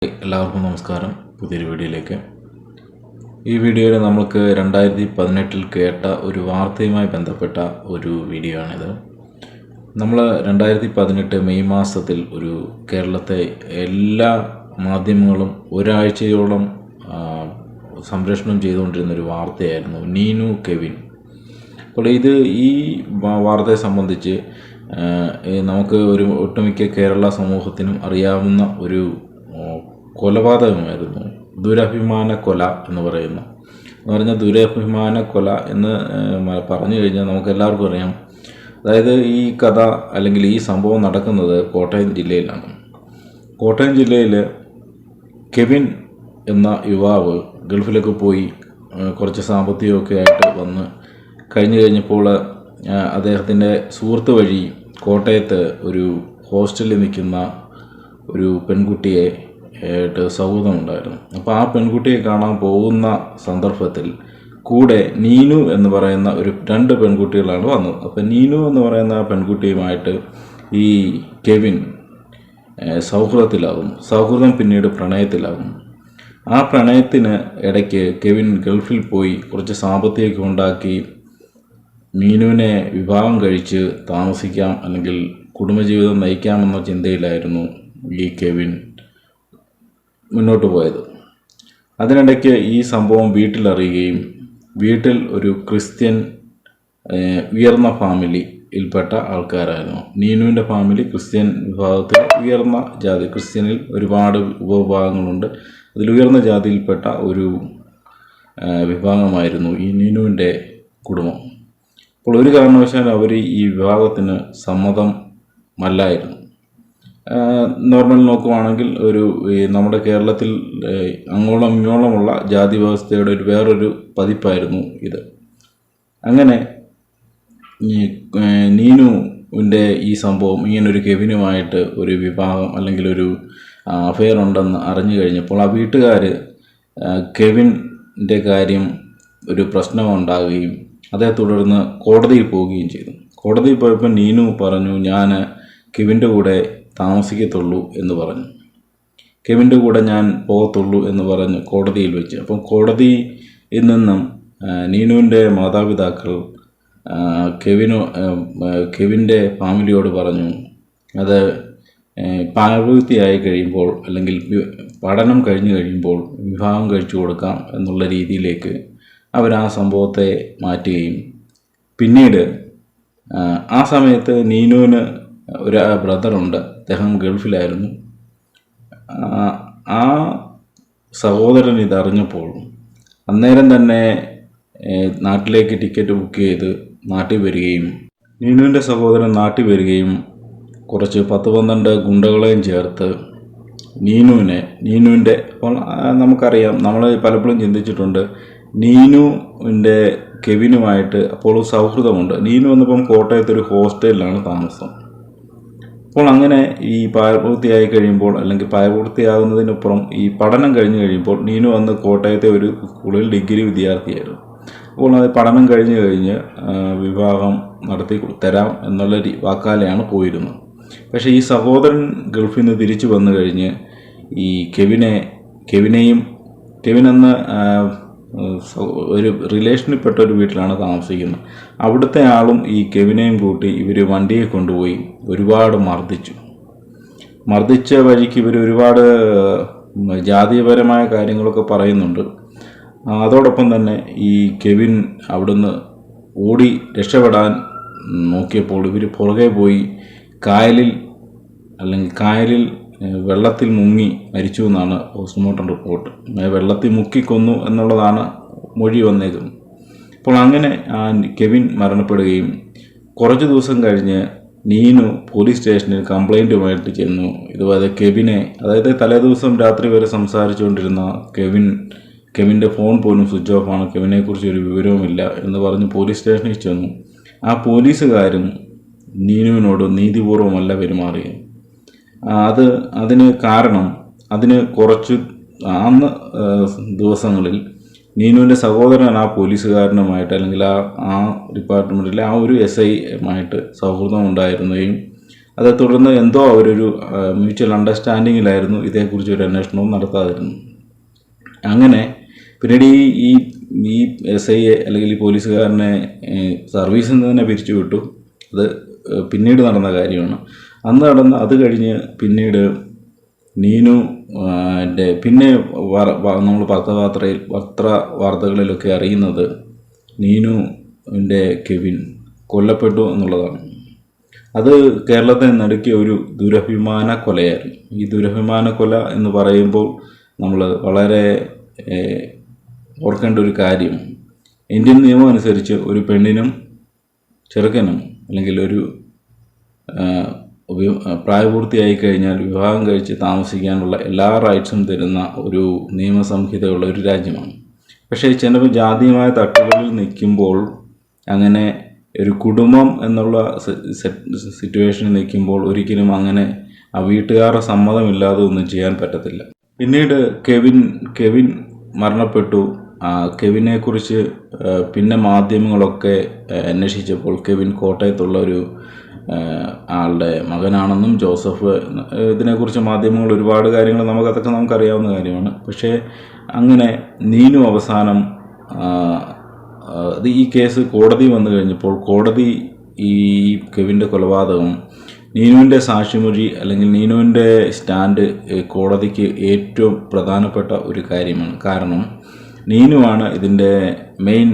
എല്ലാവർക്കും നമസ്കാരം. പുതിയൊരു വീഡിയോയിലേക്ക്. ഈ വീഡിയോയിൽ നമുക്ക് 2018 കേട്ട ഒരു വാർത്തയുമായി ബന്ധപ്പെട്ട ഒരു വീഡിയോ ആണിത്. നമ്മൾ 2018 മെയ് മാസത്തിൽ ഒരു കേരളത്തെ എല്ലാ മാധ്യമങ്ങളും ഒരാഴ്ചയോളം സംപ്രേഷണം ചെയ്തുകൊണ്ടിരുന്നൊരു വാർത്തയായിരുന്നു നീനു കെവിൻ. അപ്പോൾ ഈ വാർത്തയെ സംബന്ധിച്ച് നമുക്ക് ഒരു ഒട്ടുമിക്ക കേരള സമൂഹത്തിനും അറിയാവുന്ന ഒരു കൊലപാതകമായിരുന്നു. ദുരഭിമാന കൊല എന്ന് പറഞ്ഞാൽ ദുരഭിമാന കൊല എന്ന് പറഞ്ഞു കഴിഞ്ഞാൽ നമുക്ക് എല്ലാവർക്കും അറിയാം. അതായത് ഈ കഥ അല്ലെങ്കിൽ ഈ സംഭവം നടക്കുന്നത് കോട്ടയം ജില്ലയിലാണ്. കോട്ടയം ജില്ലയിൽ കെവിൻ എന്ന യുവാവ് ഗൾഫിലൊക്കെ പോയി കുറച്ച് സാമ്പത്തികമൊക്കെ ആയിട്ട് വന്ന് കഴിഞ്ഞപ്പോൾ അദ്ദേഹത്തിൻ്റെ സുഹൃത്ത് വഴി കോട്ടയത്ത് ഒരു ഹോസ്റ്റലിൽ നിൽക്കുന്ന ഒരു പെൺകുട്ടിയെ സൗഹൃദമുണ്ടായിരുന്നു. അപ്പോൾ ആ പെൺകുട്ടിയെ കാണാൻ പോകുന്ന സന്ദർഭത്തിൽ കൂടെ നീനു എന്ന് പറയുന്ന രണ്ട് പെൺകുട്ടികളാണ് വന്നത്. അപ്പോൾ നീനു എന്ന് പറയുന്ന ആ പെൺകുട്ടിയുമായിട്ട് ഈ കെവിൻ സൗഹൃദം പിന്നീട് പ്രണയത്തിലാകും. ആ പ്രണയത്തിന് ഇടയ്ക്ക് കെവിൻ ഗൾഫിൽ പോയി കുറച്ച് സാമ്പത്തികമൊക്കെ ഉണ്ടാക്കി നീനുവിനെ വിവാഹം കഴിച്ച് താമസിക്കാം അല്ലെങ്കിൽ കുടുംബജീവിതം നയിക്കാമെന്ന ചിന്തയിലായിരുന്നു ഈ കെവിൻ മുന്നോട്ട് പോയത്. അതിനിടയ്ക്ക് ഈ സംഭവം വീട്ടിലറിയുകയും വീട്ടിൽ ഒരു ക്രിസ്ത്യൻ ഉയർന്ന ഫാമിലിയിൽപ്പെട്ട ആൾക്കാരായിരുന്നു. നീനുവിൻ്റെ ഫാമിലി ക്രിസ്ത്യൻ വിഭാഗത്തിൽ ഉയർന്ന ജാതി, ക്രിസ്ത്യനിൽ ഒരുപാട് ഉപവിഭാഗങ്ങളുണ്ട്. അതിൽ ഉയർന്ന ജാതിയിൽപ്പെട്ട ഒരു വിഭാഗമായിരുന്നു ഈ നീനുവിൻ്റെ കുടുംബം. അപ്പോൾ ഒരു കാരണവശാലും അവർ ഈ വിവാഹത്തിന് സമ്മതമല്ലായിരുന്നു. നോർമൽ നോക്കുവാണെങ്കിൽ നമ്മുടെ കേരളത്തിൽ അങ്ങോളം ഇങ്ങോളമുള്ള ജാതി വ്യവസ്ഥയുടെ വേറൊരു പതിപ്പായിരുന്നു ഇത്. അങ്ങനെ നീനുവിൻ്റെ ഈ സംഭവം ഇങ്ങനൊരു കെവിനുമായിട്ട് ഒരു വിവാഹം അല്ലെങ്കിൽ ഒരു അഫെയർ ഉണ്ടെന്ന് അറിഞ്ഞു കഴിഞ്ഞപ്പോൾ ആ വീട്ടുകാർ കെവിൻ്റെ കാര്യം ഒരു പ്രശ്നമുണ്ടാകുകയും അതേ തുടർന്ന് കോടതിയിൽ പോവുകയും ചെയ്തു. കോടതിയിൽ പോയപ്പോൾ നീനു പറഞ്ഞു, ഞാൻ കെവിൻ്റെ കൂടെ താമസിക്കത്തുള്ളൂ എന്ന് പറഞ്ഞു. കെവിൻ്റെ കൂടെ ഞാൻ പോകത്തുള്ളൂ എന്ന് പറഞ്ഞ് കോടതിയിൽ വെച്ച്. അപ്പം കോടതിയിൽ നിന്നും നീനുവിൻ്റെ മാതാപിതാക്കൾ കെവിൻ്റെ ഫാമിലിയോട് പറഞ്ഞു, അത് പ്രായപൂർത്തിയായി കഴിയുമ്പോൾ അല്ലെങ്കിൽ പഠനം കഴിഞ്ഞു കഴിയുമ്പോൾ വിവാഹം കഴിച്ചു കൊടുക്കാം എന്നുള്ള രീതിയിലേക്ക് അവർ ആ സംഭവത്തെ മാറ്റുകയും പിന്നീട് ആ സമയത്ത് നീനുവിന് ഒരു ബ്രദറുണ്ട്, അദ്ദേഹം ഗൾഫിലായിരുന്നു. ആ സഹോദരൻ ഇതറിഞ്ഞപ്പോൾ അന്നേരം തന്നെ നാട്ടിലേക്ക് ടിക്കറ്റ് ബുക്ക് ചെയ്ത് നാട്ടിൽ വരികയും നീനുവിൻ്റെ സഹോദരൻ നാട്ടിൽ വരികയും കുറച്ച് 10-12 ഗുണ്ടകളെയും ചേർത്ത് നീനുവിൻ്റെ അപ്പോൾ നമുക്കറിയാം, നമ്മൾ പലപ്പോഴും ചിന്തിച്ചിട്ടുണ്ട്, നീനുവിൻ്റെ കെവിനുമായിട്ട് അപ്പോൾ സൗഹൃദമുണ്ട്. നീനു വന്നപ്പം കോട്ടയത്ത് ഒരു ഹോസ്റ്റലിലാണ് താമസം. അപ്പോൾ അങ്ങനെ ഈ പ്രായപൂർത്തിയായി കഴിയുമ്പോൾ അല്ലെങ്കിൽ പ്രായപൂർത്തിയാകുന്നതിനപ്പുറം ഈ പഠനം കഴിഞ്ഞ് കഴിയുമ്പോൾ നീനു വന്ന് കോട്ടയത്തെ ഒരു സ്കൂളിൽ ഡിഗ്രി വിദ്യാർത്ഥിയായിരുന്നു. അപ്പോൾ അത് പഠനം കഴിഞ്ഞ് വിവാഹം നടത്തി തരാം എന്നുള്ള വാക്കാലെയാണ് പോയിരുന്നത്. പക്ഷേ ഈ സഹോദരൻ ഗൾഫിൽ നിന്ന് തിരിച്ചു വന്നു കഴിഞ്ഞ് ഈ കെവിൻ എന്ന ഒരു റിലേഷനിൽപ്പെട്ട ഒരു വീട്ടിലാണ് താമസിക്കുന്നത്. അവിടുത്തെ ആളും ഈ കെവിനെയും കൂട്ടി ഇവർ വണ്ടിയെ കൊണ്ടുപോയി ഒരുപാട് മർദ്ദിച്ച വഴിക്ക് ഇവർ ഒരുപാട് ജാതീയപരമായ കാര്യങ്ങളൊക്കെ പറയുന്നുണ്ട്. അതോടൊപ്പം തന്നെ ഈ കെവിൻ അവിടുന്ന് ഓടി രക്ഷപ്പെടാൻ നോക്കിയപ്പോൾ ഇവർ പുറകെ പോയി കായലിൽ വെള്ളത്തിൽ മുങ്ങി മരിച്ചു എന്നാണ് പോസ്റ്റ്മോർട്ടം റിപ്പോർട്ട്. വെള്ളത്തിൽ മുക്കിക്കൊന്നു എന്നുള്ളതാണ് മൊഴി വന്നേക്കുന്നത്. അപ്പോൾ അങ്ങനെ കെവിൻ മരണപ്പെടുകയും കുറച്ച് ദിവസം കഴിഞ്ഞ് നീനു പോലീസ് സ്റ്റേഷനിൽ കംപ്ലൈൻറ്റുമായിട്ട് ചെന്നു. ഇതുപോലെ അതായത് തലേദിവസം രാത്രി വരെ സംസാരിച്ചുകൊണ്ടിരുന്ന കെവിൻ്റെ ഫോൺ പോലും സ്വിച്ച് ഓഫാണ്, കെവിനെക്കുറിച്ച് ഒരു വിവരവുമില്ല എന്ന് പറഞ്ഞ് പോലീസ് സ്റ്റേഷനിൽ ചെന്നു. ആ പോലീസുകാരും നീനുവിനോട് നീതിപൂർവമല്ല പെരുമാറിയത്. അതിന് കാരണം കുറച്ച് അന്ന് ദിവസങ്ങളിൽ നീനുവിൻ്റെ സഹോദരൻ ആ പോലീസുകാരനുമായിട്ട് അല്ലെങ്കിൽ ആ ഡിപ്പാർട്ട്മെൻറ്റിലെ ആ ഒരു SI സൗഹൃദം ഉണ്ടായിരുന്നതും അതേ തുടർന്ന് എന്തോ അവരൊരു മ്യൂച്വൽ അണ്ടർസ്റ്റാൻഡിങ്ങിലായിരുന്നു ഇതേക്കുറിച്ച് ഒരു അന്വേഷണവും നടത്താതിരുന്നു. അങ്ങനെ പിന്നീട് ഈ ഈ SI അല്ലെങ്കിൽ ഈ പോലീസുകാരനെ സർവീസിൽ നിന്ന് തന്നെ പിരിച്ചുവിട്ടു. അത് പിന്നീട് നടന്ന കാര്യമാണ്. അത് കഴിഞ്ഞ് പിന്നീട് നീനു പിന്നെ നമ്മൾ വാർത്തകളിലൊക്കെ അറിയുന്നത് നീനുവിൻ്റെ കെവിൻ കൊല്ലപ്പെട്ടു എന്നുള്ളതാണ്. അത് കേരളത്തെ നടുക്കിയ ഒരു ദുരഭിമാന കൊലയായിരുന്നു. ഈ ദുരഭിമാന കൊല എന്ന് പറയുമ്പോൾ നമ്മൾ വളരെ ഓർക്കേണ്ട ഒരു കാര്യം, ഇന്ത്യൻ നിയമം അനുസരിച്ച് ഒരു പെണ്ണിനും ചെറുക്കനും അല്ലെങ്കിൽ ഒരു പ്രായപൂർത്തിയായി കഴിഞ്ഞാൽ വിവാഹം കഴിച്ച് താമസിക്കാനുള്ള എല്ലാ റൈറ്റ്സും തരുന്ന ഒരു നിയമസംഹിതയുള്ള ഒരു രാജ്യമാണ്. പക്ഷേ ചിലപ്പോൾ ജാതീയമായ തട്ടുകളിൽ നിൽക്കുമ്പോൾ, അങ്ങനെ ഒരു കുടുംബം എന്നുള്ള സിറ്റുവേഷനിൽ നിൽക്കുമ്പോൾ ഒരിക്കലും അങ്ങനെ ആ വീട്ടുകാരുടെ സമ്മതമില്ലാതെ ഒന്നും ചെയ്യാൻ പറ്റത്തില്ല. പിന്നീട് കെവിൻ മരണപ്പെട്ടു. കെവിനെക്കുറിച്ച് പിന്നെ മാധ്യമങ്ങളൊക്കെ അന്വേഷിച്ചപ്പോൾ കെവിൻ കോട്ടയത്തുള്ള ഒരു ആളുടെ മകനാണെന്നും ജോസഫ്, ഇതിനെക്കുറിച്ച് മാധ്യമങ്ങൾ ഒരുപാട് കാര്യങ്ങൾ നമുക്കറിയാവുന്ന കാര്യമാണ്. പക്ഷേ അങ്ങനെ നീനു അവസാനം ഈ കേസ് കോടതി വന്നു കഴിഞ്ഞപ്പോൾ കോടതി ഈ കെവിൻ്റെ കൊലപാതകം നീനുവിൻ്റെ സാക്ഷിമൊഴി അല്ലെങ്കിൽ നീനുവിൻ്റെ സ്റ്റാൻഡ് കോടതിക്ക് ഏറ്റവും പ്രധാനപ്പെട്ട ഒരു കാര്യമാണ്. കാരണം നീനുവാണ് ഇതിൻ്റെ മെയിൻ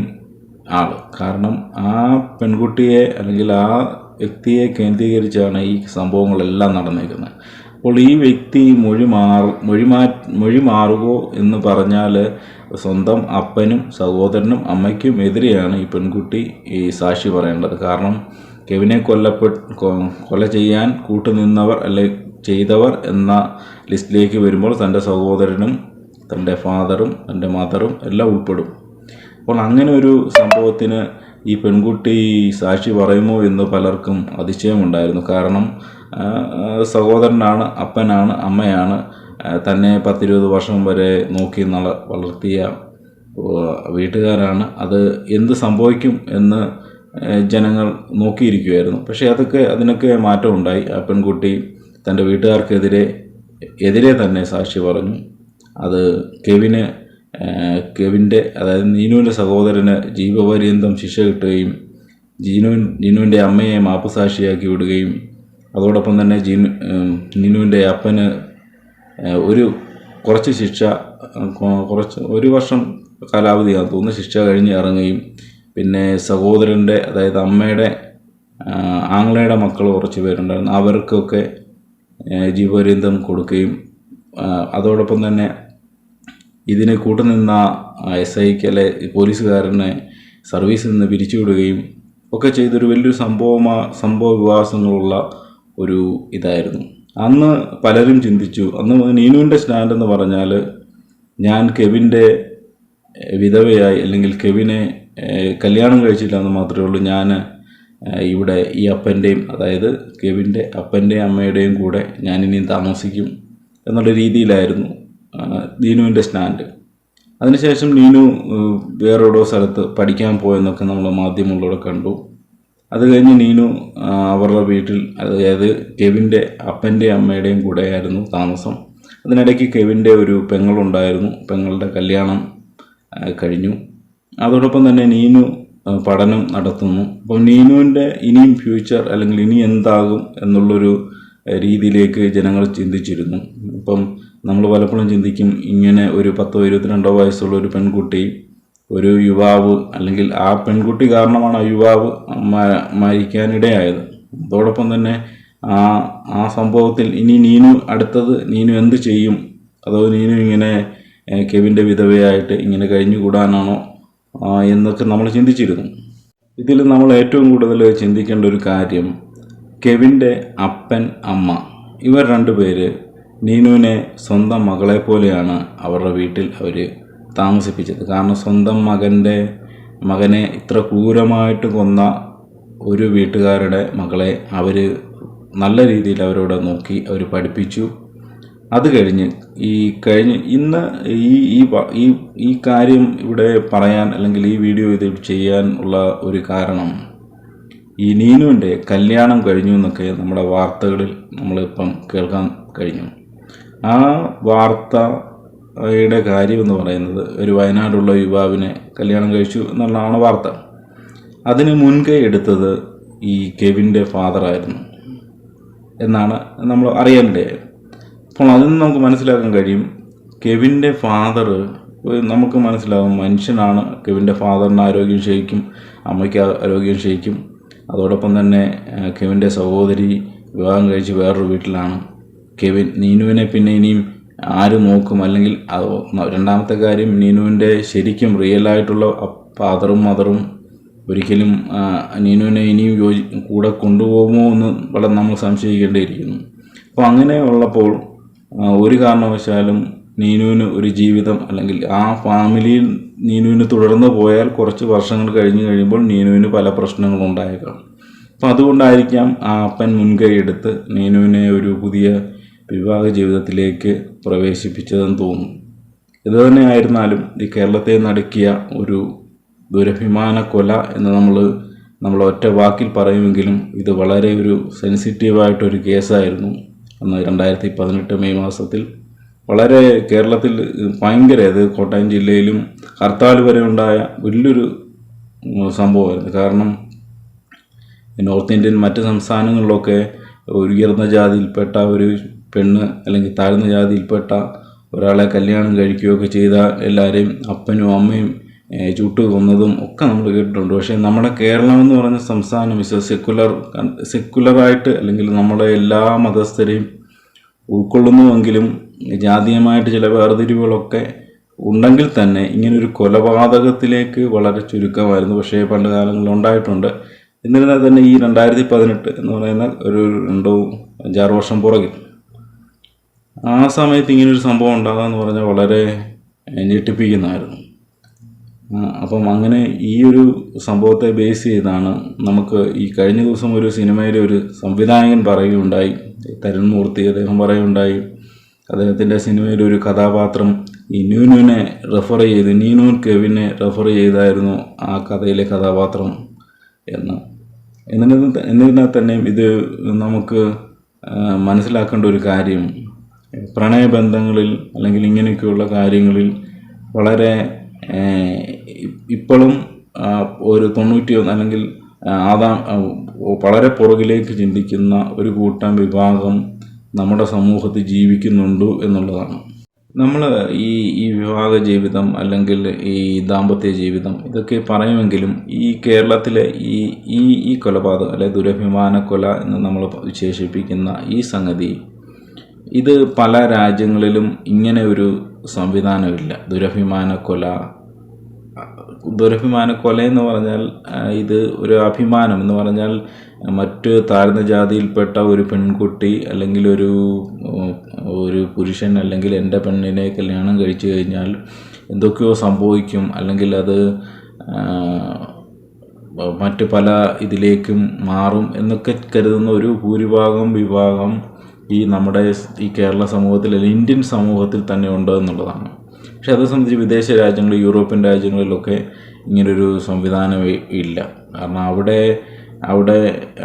ആൾ. കാരണം ആ പെൺകുട്ടിയെ അല്ലെങ്കിൽ ആ വ്യക്തിയെ കേന്ദ്രീകരിച്ചാണ് ഈ സംഭവങ്ങളെല്ലാം നടന്നിരിക്കുന്നത്. അപ്പോൾ ഈ വ്യക്തി മൊഴി മാറുകയോ എന്ന് പറഞ്ഞാൽ സ്വന്തം അപ്പനും സഹോദരനും അമ്മയ്ക്കും എതിരെയാണ് ഈ പെൺകുട്ടി ഈ സാക്ഷി പറയേണ്ടത്. കാരണം കെവിനെ കൊല ചെയ്യാൻ കൂട്ടുനിന്നവർ അല്ലെ ചെയ്തവർ എന്ന ലിസ്റ്റിലേക്ക് വരുമ്പോൾ തൻ്റെ സഹോദരനും തൻ്റെ ഫാദറും തൻ്റെ മദറും എല്ലാം ഉൾപ്പെടും. അപ്പോൾ അങ്ങനെ ഒരു സംഭവത്തിന് ഈ പെൺകുട്ടി സാക്ഷി പറയുമോ എന്ന് പലർക്കും അതിശയമുണ്ടായിരുന്നു. കാരണം സഹോദരനാണ്, അപ്പനാണ്, അമ്മയാണ്, തന്നെ 10-20 വർഷം വരെ നോക്കി വളർത്തിയ വീട്ടുകാരാണ്. അത് എന്ത് സംഭവിക്കും എന്ന് ജനങ്ങൾ നോക്കിയിരിക്കുമായിരുന്നു. പക്ഷേ അതിനൊക്കെ മാറ്റമുണ്ടായി. ആ പെൺകുട്ടി തൻ്റെ വീട്ടുകാർക്കെതിരെ തന്നെ സാക്ഷി പറഞ്ഞു. അത് കെവിൻ്റെ അതായത് നീനുവിൻ്റെ സഹോദരന് ജീവപര്യന്തം ശിക്ഷ കിട്ടുകയും നീനുവിൻ്റെ അമ്മയെ മാപ്പുസാക്ഷിയാക്കി വിടുകയും അതോടൊപ്പം തന്നെ നീനുവിൻ്റെ അപ്പന് കുറച്ച് ശിക്ഷ, 1 വർഷം കാലാവധിയാണെന്ന് തോന്നുന്നു, ശിക്ഷ കഴിഞ്ഞ് ഇറങ്ങുകയും പിന്നെ സഹോദരൻ്റെ അതായത് അമ്മയുടെ ആങ്ങളയുടെ മക്കൾ കുറച്ച് പേരുണ്ടായിരുന്നു, അവർക്കൊക്കെ ജീവപര്യന്തം കൊടുക്കുകയും അതോടൊപ്പം തന്നെ ഇതിന് കൂട്ടുനിന്ന SIക്ക് അല്ലെ പോലീസുകാരനെ സർവീസിൽ നിന്ന് പിരിച്ചുവിടുകയും ഒക്കെ ചെയ്തൊരു വലിയൊരു സംഭവ വികാസങ്ങളുള്ള ഒരു ഇതായിരുന്നു. അന്ന് പലരും ചിന്തിച്ചു, അന്ന് നീനുവിൻ്റെ സ്റ്റാൻഡ് എന്ന് പറഞ്ഞാൽ ഞാൻ കെവിൻ്റെ വിധവയായി അല്ലെങ്കിൽ കെവിനെ കല്യാണം കഴിച്ചില്ല എന്ന് മാത്രമേ ഉള്ളൂ, ഞാൻ ഇവിടെ ഈ അപ്പൻ്റെയും അതായത് കെവിൻ്റെ അപ്പൻ്റെയും അമ്മയുടെയും കൂടെ ഞാനിനിയും താമസിക്കും എന്നുള്ള രീതിയിലായിരുന്നു നീനുവിൻ്റെ സ്റ്റാൻഡ്. അതിനുശേഷം നീനു വേറെവിടെ സ്ഥലത്ത് പഠിക്കാൻ പോയെന്നൊക്കെ നമ്മൾ മാധ്യമങ്ങളിലൂടെ കണ്ടു. അത് കഴിഞ്ഞ് നീനു അവരുടെ വീട്ടിൽ അതായത് കെവിൻ്റെ അപ്പൻ്റെയും അമ്മയുടെയും കൂടെയായിരുന്നു താമസം. അതിനിടയ്ക്ക് കെവിൻ്റെ ഒരു പെങ്ങളുണ്ടായിരുന്നു, പെങ്ങളുടെ കല്യാണം കഴിഞ്ഞു. അതോടൊപ്പം തന്നെ നീനു പഠനം നടത്തുന്നു. അപ്പം നീനുവിൻ്റെ ഇനിയും ഫ്യൂച്ചർ അല്ലെങ്കിൽ ഇനി എന്താകും എന്നുള്ളൊരു രീതിയിലേക്ക് ജനങ്ങൾ ചിന്തിച്ചിരുന്നു. ഇപ്പം നമ്മൾ പലപ്പോഴും ചിന്തിക്കും, ഇങ്ങനെ ഒരു 10-22 വയസ്സുള്ള ഒരു പെൺകുട്ടി, ഒരു യുവാവ് അല്ലെങ്കിൽ ആ പെൺകുട്ടി കാരണമാണ് ആ യുവാവ് മരിക്കാനിടയായത്. അതോടൊപ്പം തന്നെ ആ സംഭവത്തിൽ ഇനി നീനു എന്ത് ചെയ്യും? അതോ നീനു ഇങ്ങനെ കെവിൻ്റെ വിധവയായിട്ട് ഇങ്ങനെ കഴിഞ്ഞുകൂടാനാണോ എന്നൊക്കെ നമ്മൾ ചിന്തിച്ചിരുന്നു. ഇതിൽ നമ്മൾ ഏറ്റവും കൂടുതൽ ചിന്തിക്കേണ്ട ഒരു കാര്യം, കെവിൻ്റെ അപ്പൻ അമ്മ ഇവർ 2 പേര് നീനുവിനെ സ്വന്തം മകളെ പോലെയാണ് അവരുടെ വീട്ടിൽ അവർ താമസിപ്പിച്ചത്. കാരണം സ്വന്തം മകനെ ഇത്ര ക്രൂരമായിട്ട് കൊന്ന ഒരു വീട്ടുകാരുടെ മകളെ അവർ നല്ല രീതിയിൽ അവരോട് നോക്കി, അവർ പഠിപ്പിച്ചു. അത് കഴിഞ്ഞ് ഇന്ന് ഈ കാര്യം ഇവിടെ പറയാൻ അല്ലെങ്കിൽ ഈ വീഡിയോ ഇത് ചെയ്യാൻ ഉള്ള ഒരു കാരണം, ഈ നീനുവിൻ്റെ കല്യാണം കഴിഞ്ഞു എന്നൊക്കെ നമ്മുടെ വാർത്തകളിൽ നമ്മളിപ്പം കേൾക്കാൻ കഴിഞ്ഞു. ആ വാർത്തയുടെ കാര്യമെന്ന് പറയുന്നത് ഒരു വയനാടുള്ള യുവാവിനെ കല്യാണം കഴിച്ചു എന്നുള്ളതാണ് വാർത്ത. അതിന് മുൻകൈ എടുത്തത് ഈ കെവിൻ്റെ ഫാദറായിരുന്നു എന്നാണ് നമ്മൾ അറിയാനിടയായത്. അപ്പോൾ അതിൽ നിന്ന് നമുക്ക് മനസ്സിലാക്കാൻ കഴിയും, കെവിൻ്റെ ഫാദർ നമുക്ക് മനസ്സിലാകും മനുഷ്യനാണ്. കെവിൻ്റെ ഫാദറിന് ആരോഗ്യം ക്ഷയിക്കും, അമ്മയ്ക്ക് ആരോഗ്യം ക്ഷയിക്കും. അതോടൊപ്പം തന്നെ കെവിൻ്റെ സഹോദരി വിവാഹം കഴിച്ച് വേറൊരു വീട്ടിലാണ്. നീനുവിനെ പിന്നെ ഇനിയും ആര് നോക്കും? അല്ലെങ്കിൽ രണ്ടാമത്തെ കാര്യം, നീനുവിൻ്റെ ശരിക്കും റിയലായിട്ടുള്ള ഫാദറും മദറും ഒരിക്കലും നീനുവിനെ ഇനിയും കൂടെ കൊണ്ടുപോകുമോ എന്ന് വളരെ നമ്മൾ സംശയിക്കേണ്ടിയിരിക്കുന്നു. അപ്പോൾ അങ്ങനെ ഉള്ളപ്പോൾ ഒരു കാരണവശാലും നീനുവിന് ഒരു ജീവിതം, അല്ലെങ്കിൽ ആ ഫാമിലിയിൽ നീനുവിന് തുടർന്ന് പോയാൽ കുറച്ച് വർഷങ്ങൾ കഴിയുമ്പോൾ നീനുവിന് പല പ്രശ്നങ്ങളും ഉണ്ടായേക്കാം. അപ്പം അതുകൊണ്ടായിരിക്കാം ആ അപ്പൻ മുൻകൈ എടുത്ത് നീനുവിനെ ഒരു പുതിയ വിവാഹ ജീവിതത്തിലേക്ക് പ്രവേശിപ്പിച്ചതെന്ന് തോന്നുന്നു. ഇതുതന്നെ ആയിരുന്നാലും ഈ കേരളത്തെ നടുക്കിയ ഒരു ദുരഭിമാന കൊല എന്ന് നമ്മൾ ഒറ്റ വാക്കിൽ പറയുമെങ്കിലും ഇത് വളരെ ഒരു സെൻസിറ്റീവായിട്ടൊരു കേസായിരുന്നു. അന്ന് 2018 മെയ് മാസത്തിൽ വളരെ കേരളത്തിൽ ഭയങ്കര, അത് കോട്ടയം ജില്ലയിലും ഹർത്താൽ വരെ ഉണ്ടായ വലിയൊരു സംഭവമായിരുന്നു. കാരണം നോർത്ത് ഇന്ത്യൻ മറ്റ് സംസ്ഥാനങ്ങളിലൊക്കെ ഉയർന്ന ജാതിയിൽപ്പെട്ട ഒരു പെണ്ണ് അല്ലെങ്കിൽ താഴ്ന്ന ജാതിയിൽപ്പെട്ട ഒരാളെ കല്യാണം കഴിക്കുകയൊക്കെ ചെയ്ത എല്ലാവരെയും അപ്പനും അമ്മയും ചുട്ടു കൊന്നതും ഒക്കെ നമ്മൾ കേട്ടിട്ടുണ്ട്. പക്ഷേ നമ്മുടെ കേരളം എന്ന് പറയുന്ന സംസ്ഥാനം സെക്കുലറായിട്ട്, അല്ലെങ്കിൽ നമ്മുടെ എല്ലാ മതസ്ഥരെയും ഉൾക്കൊള്ളുന്നുവെങ്കിലും ജാതീയമായിട്ട് ചില വേർതിരിവുകളൊക്കെ ഉണ്ടെങ്കിൽ തന്നെ ഇങ്ങനൊരു കൊലപാതകത്തിലേക്ക് വളരെ ചുരുക്കമായിരുന്നു. പക്ഷേ പണ്ട് കാലങ്ങളിൽ ഉണ്ടായിട്ടുണ്ട്. എന്നിരുന്നാൽ തന്നെ ഈ 2018 എന്ന് പറയുന്ന ഒരു 5-6 വർഷം പുറകിൽ ആ സമയത്ത് ഇങ്ങനൊരു സംഭവം ഉണ്ടാകുക എന്ന് പറഞ്ഞാൽ വളരെ ഞെട്ടിപ്പിക്കുന്നതായിരുന്നു. അപ്പം അങ്ങനെ ഈ ഒരു സംഭവത്തെ ബേസ് ചെയ്താണ് നമുക്ക് ഈ കഴിഞ്ഞ ദിവസം ഒരു സിനിമയിലെ ഒരു സംവിധായകൻ പറയുകയുണ്ടായി, തരുൺ മൂർത്തി, അദ്ദേഹം പറയുകയുണ്ടായി, അദ്ദേഹത്തിൻ്റെ സിനിമയിലെ ഒരു കഥാപാത്രം ഈ നീനുവിനെ റെഫർ ചെയ്ത്, നീനു കെവിനെ റെഫർ ചെയ്തായിരുന്നു ആ കഥയിലെ കഥാപാത്രം എന്ന്. എന്നിരുന്നാൽ തന്നെയും ഇത് നമുക്ക് മനസ്സിലാക്കേണ്ട ഒരു കാര്യം, പ്രണയബന്ധങ്ങളിൽ അല്ലെങ്കിൽ ഇങ്ങനെയൊക്കെയുള്ള കാര്യങ്ങളിൽ വളരെ ഇപ്പോഴും ഒരു 91 അല്ലെങ്കിൽ വളരെ പുറകിലേക്ക് ചിന്തിക്കുന്ന ഒരു കൂട്ടം വിഭാഗം നമ്മുടെ സമൂഹത്തിൽ ജീവിക്കുന്നുണ്ട് എന്നുള്ളതാണ്. നമ്മൾ ഈ വിവാഹ ജീവിതം അല്ലെങ്കിൽ ഈ ദാമ്പത്യ ജീവിതം ഇതൊക്കെ പറയുമെങ്കിലും ഈ കേരളത്തിലെ ഈ കൊലപാതകം അല്ലെ ദുരഭിമാന കൊല എന്ന് നമ്മൾ വിശേഷിപ്പിക്കുന്ന ഈ സംഗതി, ഇത് പല രാജ്യങ്ങളിലും ഇങ്ങനെ ഒരു സംവിധാനമില്ല. ദുരഭിമാന കൊല എന്ന് പറഞ്ഞാൽ ഇത് ഒരു അഭിമാനം എന്ന് പറഞ്ഞാൽ മറ്റ് താഴ്ന്ന ജാതിയിൽപ്പെട്ട ഒരു പെൺകുട്ടി അല്ലെങ്കിൽ ഒരു പുരുഷൻ അല്ലെങ്കിൽ എൻ്റെ പെണ്ണിനെ കല്യാണം കഴിച്ചു കഴിഞ്ഞാൽ എന്തൊക്കെയോ സംഭവിക്കും, അല്ലെങ്കിൽ അത് മറ്റ് പല ഇതിലേക്കും മാറും എന്നൊക്കെ കരുതുന്ന ഒരു വിഭാഗം നമ്മുടെ ഈ കേരള സമൂഹത്തിൽ അല്ലെങ്കിൽ ഇന്ത്യൻ സമൂഹത്തിൽ തന്നെ ഉണ്ട് എന്നുള്ളതാണ്. പക്ഷെ അതേ സംബന്ധിച്ച് വിദേശ രാജ്യങ്ങൾ, യൂറോപ്യൻ രാജ്യങ്ങളിലൊക്കെ ഇങ്ങനൊരു സംവിധാനം ഇല്ല. കാരണം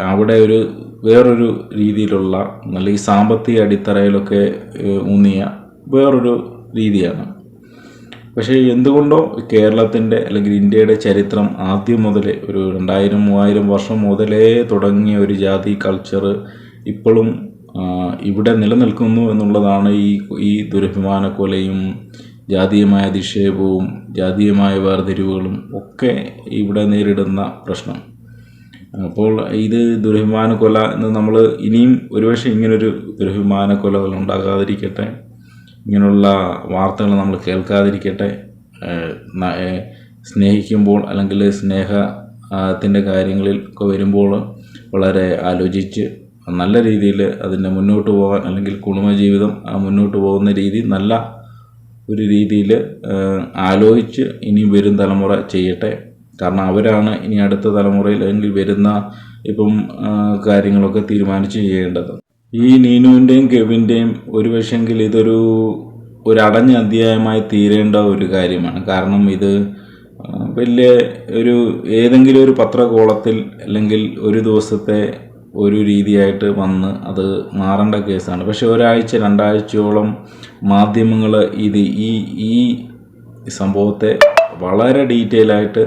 അവിടെ ഒരു വേറൊരു രീതിയിലുള്ള നല്ല ഈ സാമ്പത്തിക അടിത്തറയിലൊക്കെ ഊന്നിയ വേറൊരു രീതിയാണ്. പക്ഷേ എന്തുകൊണ്ടോ കേരളത്തിൻ്റെ അല്ലെങ്കിൽ ഇന്ത്യയുടെ ചരിത്രം ആദ്യം മുതലേ ഒരു 2000-3000 വർഷം മുതലേ തുടങ്ങിയ ഒരു ജാതി കൾച്ചർ ഇപ്പോഴും ഇവിടെ നിലനിൽക്കുന്നു എന്നുള്ളതാണ് ഈ ദുരഭിമാന കൊലയും ജാതീയമായ അധിക്ഷേപവും ജാതീയമായ വേർതിരിവുകളും ഒക്കെ ഇവിടെ നേരിടുന്ന പ്രശ്നം. അപ്പോൾ ഇത് ദുരഭിമാന കൊല എന്ന് നമ്മൾ ഇനിയും ഒരുപക്ഷെ ഇങ്ങനൊരു ദുരഭിമാന കൊലകൾ ഉണ്ടാകാതിരിക്കട്ടെ, ഇങ്ങനെയുള്ള വാർത്തകൾ നമ്മൾ കേൾക്കാതിരിക്കട്ടെ. സ്നേഹിക്കുമ്പോൾ അല്ലെങ്കിൽ സ്നേഹത്തിൻ്റെ കാര്യങ്ങളിൽ ഒക്കെ വരുമ്പോൾ വളരെ ആലോചിച്ച് നല്ല രീതിയിൽ അതിനെ മുന്നോട്ട് പോകാൻ, അല്ലെങ്കിൽ കുടുംബജീവിതം മുന്നോട്ട് പോകുന്ന രീതി നല്ല ഒരു രീതിയിൽ ആലോചിച്ച് ഇനി വരും തലമുറ ചെയ്യട്ടെ. കാരണം അവരാണ് ഇനി അടുത്ത തലമുറയിൽ അല്ലെങ്കിൽ വരുന്ന കാര്യങ്ങളൊക്കെ തീരുമാനിച്ച് ചെയ്യേണ്ടത്. ഈ നീനുവിൻ്റെയും കെവിൻ്റെയും ഒരു പക്ഷെങ്കിൽ ഇതൊരു അടഞ്ഞ അധ്യായമായി തീരേണ്ട ഒരു കാര്യമാണ്. കാരണം ഇത് വലിയ ഏതെങ്കിലും ഒരു പത്രകോളത്തിൽ അല്ലെങ്കിൽ ഒരു ദിവസത്തെ ഒരു രീതിയായിട്ട് വന്ന് അത് മാറേണ്ട കേസാണ്. പക്ഷെ ഒരാഴ്ച 2 ആഴ്ചയോളം മാധ്യമങ്ങൾ ഈ സംഭവത്തെ വളരെ ഡീറ്റെയിൽ ആയിട്ട്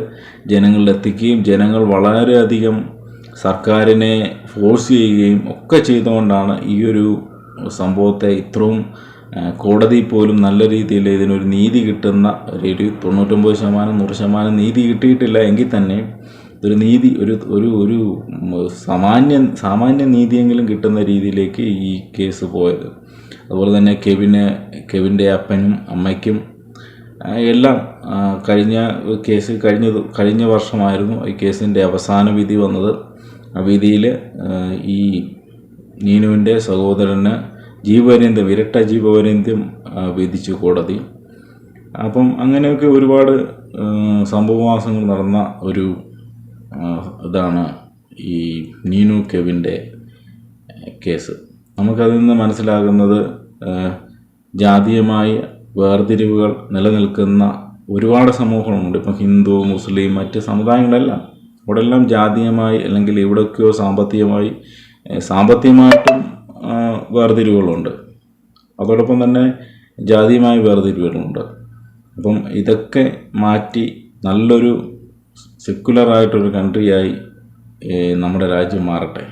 ജനങ്ങളിലെത്തിക്കുകയും ജനങ്ങൾ വളരെയധികം സർക്കാരിനെ ഫോഴ്സ് ചെയ്യുകയും ഒക്കെ ചെയ്തുകൊണ്ടാണ് ഈ ഒരു സംഭവത്തെ ഇത്രയും കോടതി പോലും നല്ല രീതിയിൽ ഇതിനൊരു നീതി കിട്ടുന്ന ഒരു 99% 100% നീതി കിട്ടിയിട്ടില്ല എങ്കിൽ തന്നെ ഒരു നീതി ഒരു സാമാന്യ നീതിയെങ്കിലും കിട്ടുന്ന രീതിയിലേക്ക് ഈ കേസ് പോയത്. അതുപോലെ തന്നെ കെവിൻ്റെ അപ്പനും അമ്മയ്ക്കും എല്ലാം കഴിഞ്ഞ വർഷമായിരുന്നു ഈ കേസിൻ്റെ അവസാന വിധി വന്നത്. ആ വിധിയിൽ ഈ നീനുവിൻ്റെ സഹോദരന് ഇരട്ട ജീവപര്യന്തം വിധിച്ചു കോടതി. അപ്പം അങ്ങനെയൊക്കെ ഒരുപാട് സംഭവവാസങ്ങൾ നടന്ന ഒരു ഇതാണ് ഈ നീനു കെവിൻ്റെ കേസ്. നമുക്കതിൽ നിന്ന് മനസ്സിലാകുന്നത് ജാതീയമായ വേർതിരിവുകൾ നിലനിൽക്കുന്ന ഒരുപാട് സമൂഹങ്ങളുണ്ട്. ഇപ്പം ഹിന്ദു, മുസ്ലിം, മറ്റ് സമുദായങ്ങളെല്ലാം ഇവിടെ എല്ലാം ജാതീയമായി അല്ലെങ്കിൽ എവിടെയൊക്കെയോ സാമ്പത്തികമായിട്ടും വേർതിരിവുകളുണ്ട്. അതോടൊപ്പം തന്നെ ജാതീയമായ വേർതിരിവുകളുണ്ട്. അപ്പം ഇതൊക്കെ മാറ്റി നല്ലൊരു സെക്കുലറായിട്ടൊരു കൺട്രിയായി നമ്മുടെ രാജ്യം മാറട്ടെ.